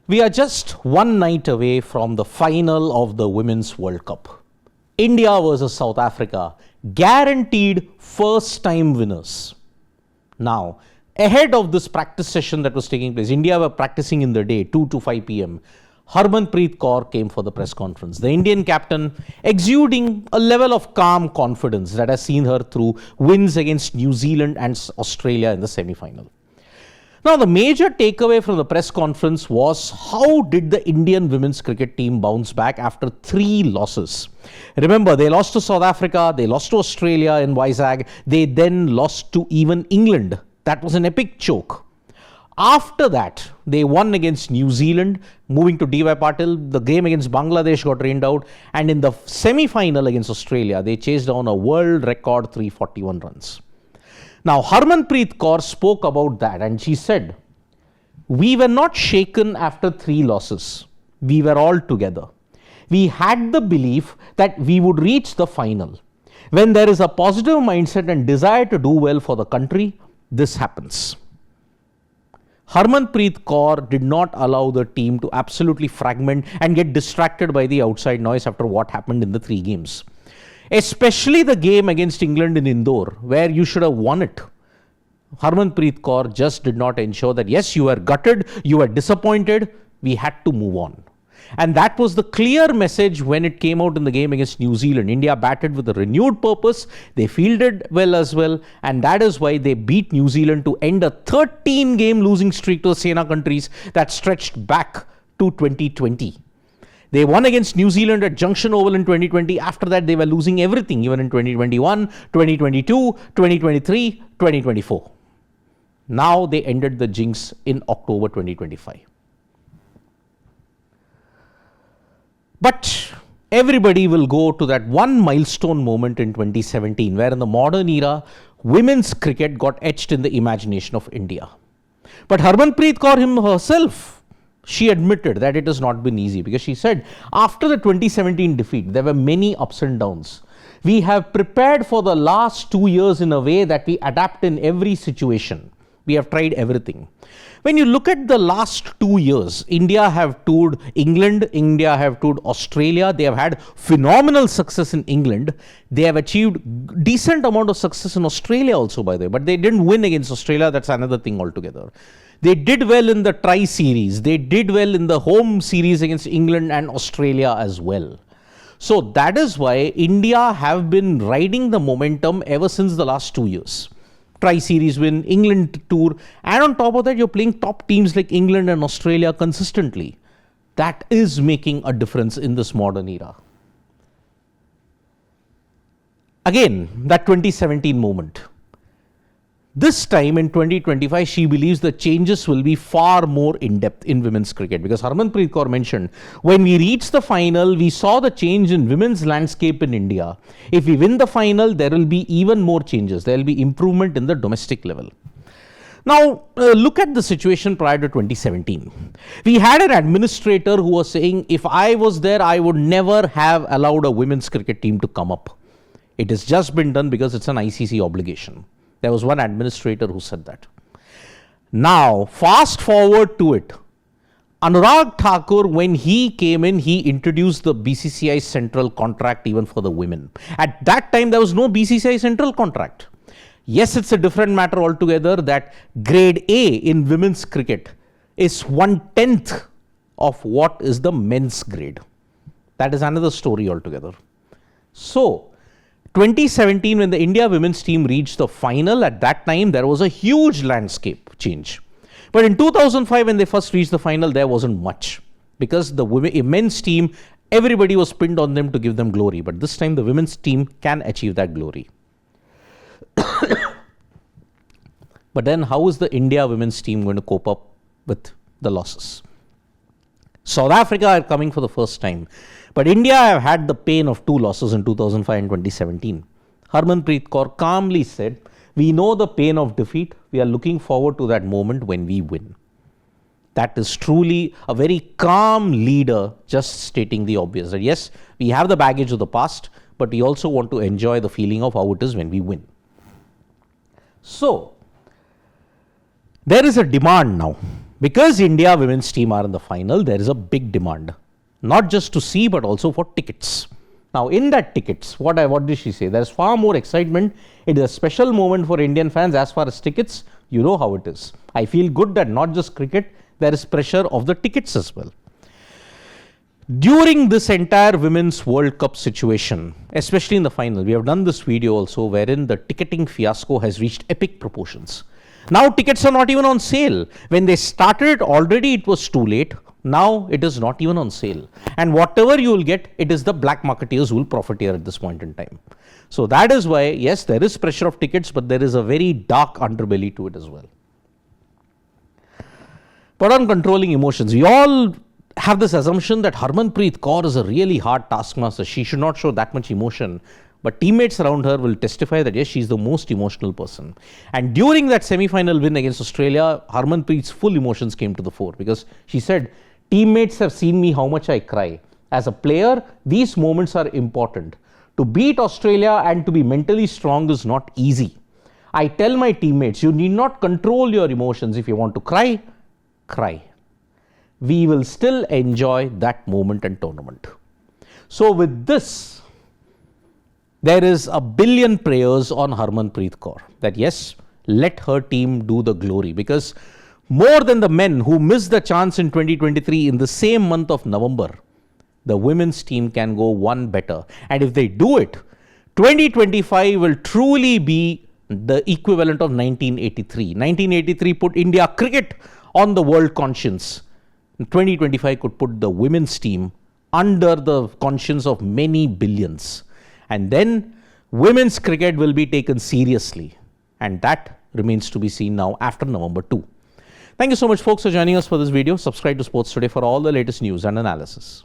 We are just one night away from the final of the Women's World Cup. India versus South Africa, guaranteed first-time winners. Now, ahead of this practice session that was taking place, India were practicing in the day, 2 to 5 p.m. Harmanpreet Kaur came for the press conference. The Indian captain exuding a level of calm confidence that has seen her through wins against New Zealand and Australia in the semi-final. Now, the major takeaway from the press conference was how did the Indian women's cricket team bounce back after 3 losses? Remember, they lost to South Africa, they lost to Australia in Vizag, they then lost to even England. That was an epic choke. After that, they won against New Zealand, moving to D.Y. Patil. The game against Bangladesh got rained out. And in the semi-final against Australia, they chased down a world record 341 runs. Now, Harmanpreet Kaur spoke about that and she said, "We were not shaken after 3 losses. We were all together. We had the belief that we would reach the final. When there is a positive mindset and desire to do well for the country, this happens." Harmanpreet Kaur did not allow the team to absolutely fragment and get distracted by the outside noise after what happened in the 3 games. Especially the game against England in Indore, where you should have won it. Harmanpreet Kaur just did not ensure that, yes, you were gutted, you were disappointed, we had to move on. And that was the clear message when it came out in the game against New Zealand. India batted with a renewed purpose, they fielded well as well, and that is why they beat New Zealand to end a 13-game losing streak to the Sena countries that stretched back to 2020. They won against New Zealand at Junction Oval in 2020. After that, they were losing everything, even in 2021, 2022, 2023, 2024. Now they ended the jinx in October 2025. But everybody will go to that one milestone moment in 2017, where in the modern era, women's cricket got etched in the imagination of India. But Harmanpreet Kaur herself, she admitted that it has not been easy, because she said after the 2017 defeat, there were many ups and downs. We have prepared for the last 2 years in a way that we adapt in every situation. We have tried everything. When you look at the last 2 years, India have toured England, India have toured Australia. They have had phenomenal success in England. They have achieved decent amount of success in Australia also, by the way, but they didn't win against Australia. That's another thing altogether. They did well in the tri-series. They did well in the home series against England and Australia as well. So that is why India have been riding the momentum ever since the last 2 years. Tri-series win, England tour, and on top of that, you're playing top teams like England and Australia consistently. That is making a difference in this modern era. Again, that 2017 moment. This time in 2025, she believes the changes will be far more in-depth in women's cricket, because Harmanpreet Kaur mentioned, when we reached the final, we saw the change in women's landscape in India. If we win the final, there will be even more changes. There will be improvement in the domestic level. Now, look at the situation prior to 2017. We had an administrator who was saying, if I was there, I would never have allowed a women's cricket team to come up. It has just been done because it's an ICC obligation. There was one administrator who said that. Now, fast forward to it. Anurag Thakur, when he came in, he introduced the BCCI central contract even for the women. At that time, there was no BCCI central contract. Yes, it's a different matter altogether that grade A in women's cricket is 1/10 of what is the men's grade. That is another story altogether. So, 2017, when the India women's team reached the final, at that time, there was a huge landscape change. But in 2005, when they first reached the final, there wasn't much. Because the men's team, everybody was pinned on them to give them glory. But this time, the women's team can achieve that glory. But then, how is the India women's team going to cope up with the losses? South Africa are coming for the first time. But India have had the pain of 2 losses in 2005 and 2017. Harmanpreet Kaur calmly said, we know the pain of defeat. We are looking forward to that moment when we win. That is truly a very calm leader, just stating the obvious. That yes, we have the baggage of the past, but we also want to enjoy the feeling of how it is when we win. So, there is a demand now Because India women's team are in the final, there is a big demand, not just to see, but also for tickets. Now, in that tickets, what did she say? There's far more excitement. It is a special moment for Indian fans. As far as tickets, you know how it is. I feel good that not just cricket, there is pressure of the tickets as well. During this entire Women's World Cup situation, especially in the final, we have done this video also wherein the ticketing fiasco has reached epic proportions. Now tickets are not even on sale. When they started, already it was too late. Now it is not even on sale. And whatever you will get, it is the black marketeers who will profiteer at this point in time. So that is why, yes, there is pressure of tickets, but there is a very dark underbelly to it as well. But on controlling emotions, we all have this assumption that Harmanpreet Kaur is a really hard taskmaster. She should not show that much emotion. But teammates around her will testify that yes, she is the most emotional person. And during that semi-final win against Australia, Harmanpreet's full emotions came to the fore because she said, teammates have seen me how much I cry. As a player, these moments are important. To beat Australia and to be mentally strong is not easy. I tell my teammates, you need not control your emotions. If you want to cry, cry. We will still enjoy that moment and tournament. So with this, there is a billion prayers on Harmanpreet Kaur that yes, let her team do the glory, because more than the men who missed the chance in 2023 in the same month of November, the women's team can go one better. And if they do it, 2025 will truly be the equivalent of 1983. 1983 put India cricket on the world conscience. 2025 could put the women's team under the conscience of many billions. And then women's cricket will be taken seriously. And that remains to be seen now after November 2. Thank you so much, folks, for joining us for this video. Subscribe to Sports Today for all the latest news and analysis.